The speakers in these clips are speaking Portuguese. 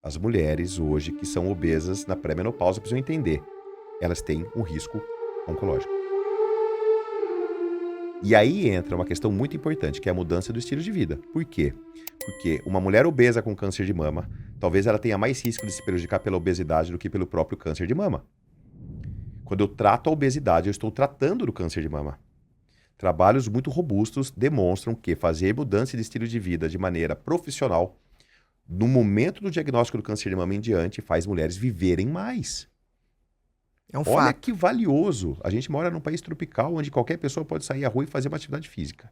As mulheres hoje que são obesas na pré-menopausa precisam entender, elas têm um risco oncológico. E aí entra uma questão muito importante, que é a mudança do estilo de vida. Por quê? Porque uma mulher obesa com câncer de mama, talvez ela tenha mais risco de se prejudicar pela obesidade do que pelo próprio câncer de mama. Quando eu trato a obesidade, eu estou tratando do câncer de mama. Trabalhos muito robustos demonstram que fazer mudança de estilo de vida de maneira profissional, no momento do diagnóstico do câncer de mama em diante, faz mulheres viverem mais. É um Olha fato. que valioso. A gente mora num país tropical onde qualquer pessoa pode sair à rua e fazer uma atividade física.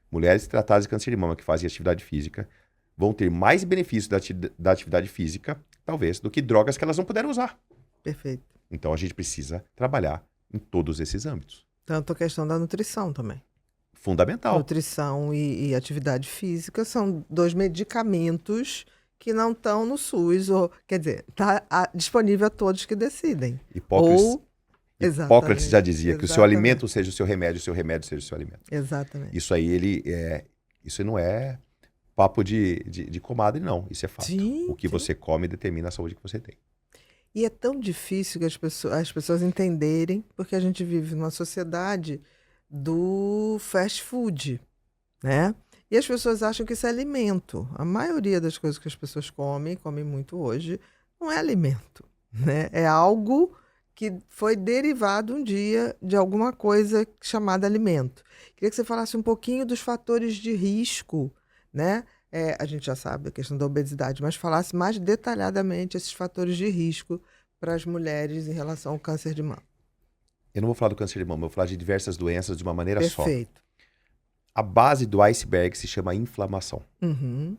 Mulheres tratadas de câncer de mama que fazem atividade física vão ter mais benefícios da atividade física, talvez, do que drogas que elas não puderam usar. Perfeito. Então a gente precisa trabalhar em todos esses âmbitos. Tanto a questão da nutrição também. Fundamental. Nutrição e atividade física são 2 medicamentos que não estão no SUS, ou, quer dizer, está disponível a todos que decidem. Hipócrates Exatamente. já dizia que o seu Exatamente. alimento seja o seu remédio seja o seu alimento. Exatamente. Isso aí, isso não é papo de comadre, não. Isso é fato. Sim, O que sim. você come determina a saúde que você tem. E é tão difícil que as pessoas entenderem, porque a gente vive numa sociedade do fast food, né? E as pessoas acham que isso é alimento. A maioria das coisas que as pessoas comem muito hoje, não é alimento, né? É algo que foi derivado um dia de alguma coisa chamada alimento. Queria que você falasse um pouquinho dos fatores de risco, né? A gente já sabe a questão da obesidade, mas falasse mais detalhadamente esses fatores de risco para as mulheres em relação ao câncer de mama. Eu não vou falar do câncer de mama, eu vou falar de diversas doenças de uma maneira só. Perfeito. A base do iceberg se chama inflamação. Uhum.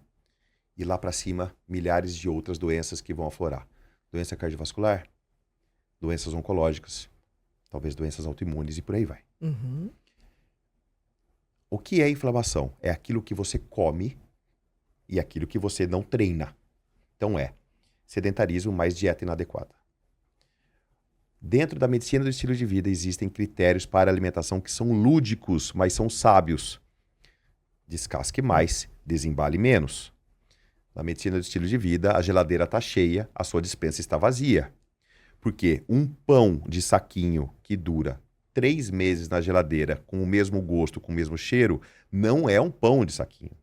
E lá para cima, milhares de outras doenças que vão aflorar. Doença cardiovascular, doenças oncológicas, talvez doenças autoimunes e por aí vai. Uhum. O que é inflamação? É aquilo que você come e aquilo que você não treina. Então sedentarismo mais dieta inadequada. Dentro da medicina do estilo de vida existem critérios para alimentação que são lúdicos, mas são sábios. Descasque mais, desembale menos. Na medicina do estilo de vida, a geladeira está cheia, a sua despensa está vazia. Porque um pão de saquinho que dura 3 meses na geladeira, com o mesmo gosto, com o mesmo cheiro, não é um pão de saquinho.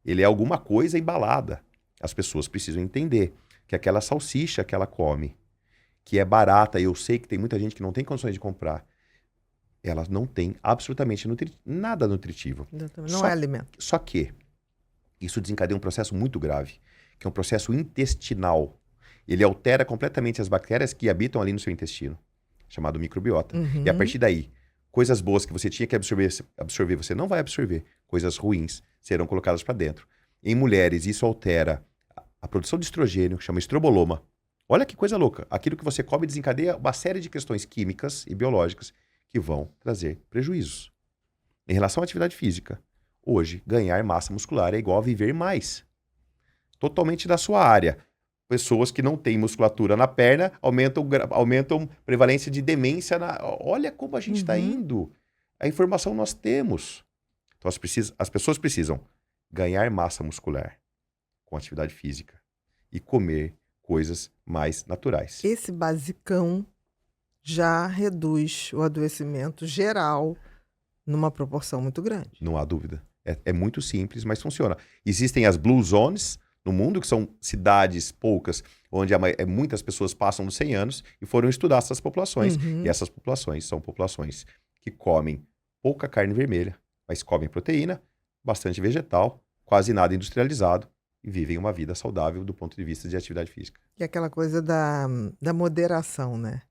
Ele é alguma coisa embalada. As pessoas precisam entender que aquela salsicha que ela come, que é barata, eu sei que tem muita gente que não tem condições de comprar, ela não tem absolutamente nada nutritivo. Não é alimento. Só que isso desencadeia um processo muito grave, que é um processo intestinal. Ele altera completamente as bactérias que habitam ali no seu intestino, chamado microbiota. Uhum. E a partir daí, coisas boas que você tinha que absorver, você não vai absorver. Coisas ruins serão colocadas para dentro. Em mulheres, isso altera a produção de estrogênio, que chama estroboloma. Olha que coisa louca. Aquilo que você come desencadeia uma série de questões químicas e biológicas que vão trazer prejuízos. Em relação à atividade física, hoje, ganhar massa muscular é igual a viver mais. Totalmente da sua área. Pessoas que não têm musculatura na perna aumentam prevalência de demência. Olha como a gente está indo. A informação nós temos. Então as pessoas precisam ganhar massa muscular com atividade física e comer coisas mais naturais. Esse basicão já reduz o adoecimento geral numa proporção muito grande. Não há dúvida. É muito simples, mas funciona. Existem as Blue Zones no mundo, que são cidades poucas, onde muitas pessoas passam dos 100 anos e foram estudar essas populações. Uhum. E essas populações são populações que comem pouca carne vermelha, mas comem proteína, bastante vegetal, quase nada industrializado e vivem uma vida saudável do ponto de vista de atividade física. E aquela coisa da moderação, né?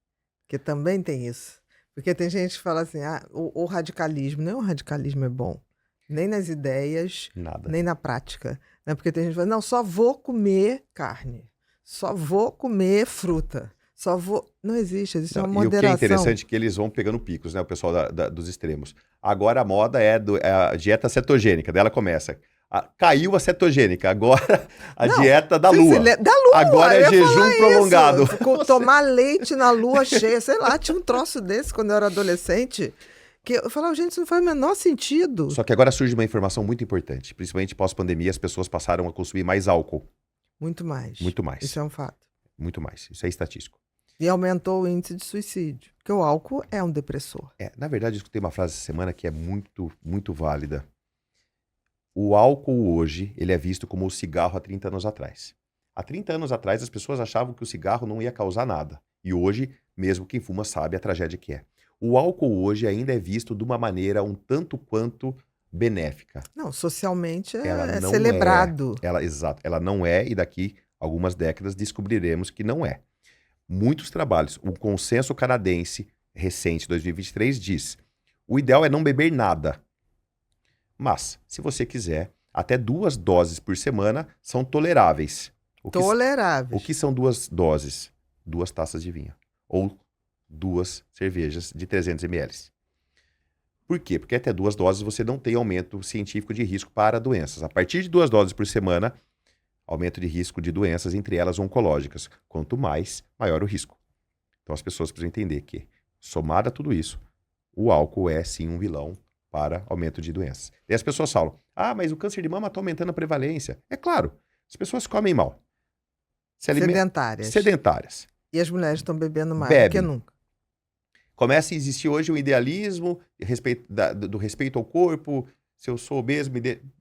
Que também tem isso. Porque tem gente que fala assim, o radicalismo, nem o radicalismo é bom. Nem nas ideias, Nada. nem na prática. Né? Porque tem gente que fala, não, só vou comer carne. Só vou comer fruta. Só vou... Não existe uma E o moderação. que é interessante é que eles vão pegando picos, né? O pessoal dos extremos. Agora a moda é a dieta cetogênica. Daí ela começa... Caiu a cetogênica, agora dieta da lua. Da lua. Agora é jejum prolongado. Tomar leite na lua cheia, sei lá, tinha um troço desse quando eu era adolescente, que eu falava, gente, isso não faz o menor sentido. Só que agora surge uma informação muito importante, principalmente pós-pandemia, as pessoas passaram a consumir mais álcool. Muito mais. Muito mais. Isso é um fato. Muito mais. Isso é estatístico. E aumentou o índice de suicídio. Porque o álcool é um depressor. Na verdade, eu escutei uma frase essa semana que é muito, muito válida. O álcool hoje, ele é visto como o cigarro há 30 anos atrás. Há 30 anos atrás, as pessoas achavam que o cigarro não ia causar nada. E hoje, mesmo quem fuma sabe a tragédia que é. O álcool hoje ainda é visto de uma maneira um tanto quanto benéfica. Não, socialmente Ela é não celebrado. Exato, ela não é, e daqui algumas décadas descobriremos que não é. Muitos trabalhos, o consenso canadense recente, 2023, diz: o ideal é não beber nada. Mas, se você quiser, até 2 doses por semana são toleráveis. O Toleráveis. que são 2 doses? 2 taças de vinho. Ou 2 cervejas de 300 ml. Por quê? Porque até 2 doses você não tem aumento científico de risco para doenças. A partir de 2 doses por semana, aumento de risco de doenças, entre elas oncológicas. Quanto mais, maior o risco. Então as pessoas precisam entender que, somado a tudo isso, o álcool é sim um vilão para aumento de doenças. E as pessoas falam: ah, mas o câncer de mama está aumentando a prevalência. É claro, as pessoas comem mal. Sedentárias. Sedentárias. E as mulheres estão bebendo mais do que Bebem. nunca. Começa a existir hoje um idealismo do respeito ao corpo. Se eu sou obeso,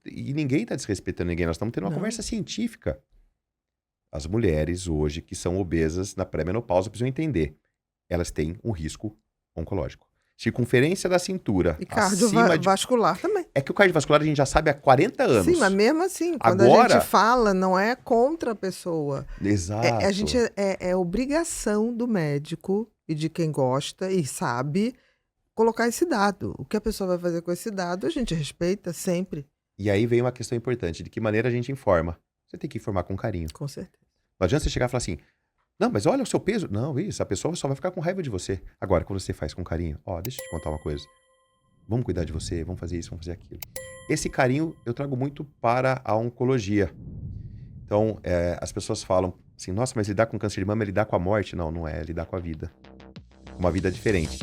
e ninguém está desrespeitando ninguém. Nós estamos tendo uma conversa científica. As mulheres hoje que são obesas na pré-menopausa precisam entender. Elas têm um risco oncológico. Circunferência da cintura. E cardiovascular também. É que o cardiovascular a gente já sabe há 40 anos. Sim, mas mesmo assim, quando a gente fala, não é contra a pessoa. Exato. É obrigação do médico e de quem gosta e sabe colocar esse dado. O que a pessoa vai fazer com esse dado, a gente respeita sempre. E aí vem uma questão importante: de que maneira a gente informa? Você tem que informar com carinho. Com certeza. Não adianta você chegar e falar assim: não, mas olha o seu peso. Não, isso, a pessoa só vai ficar com raiva de você. Agora, quando você faz com carinho: deixa eu te contar uma coisa. Vamos cuidar de você, vamos fazer isso, vamos fazer aquilo. Esse carinho eu trago muito para a oncologia. Então, as pessoas falam assim: nossa, mas lidar com câncer de mama é lidar com a morte? Não, não é lidar com a vida. Uma vida diferente.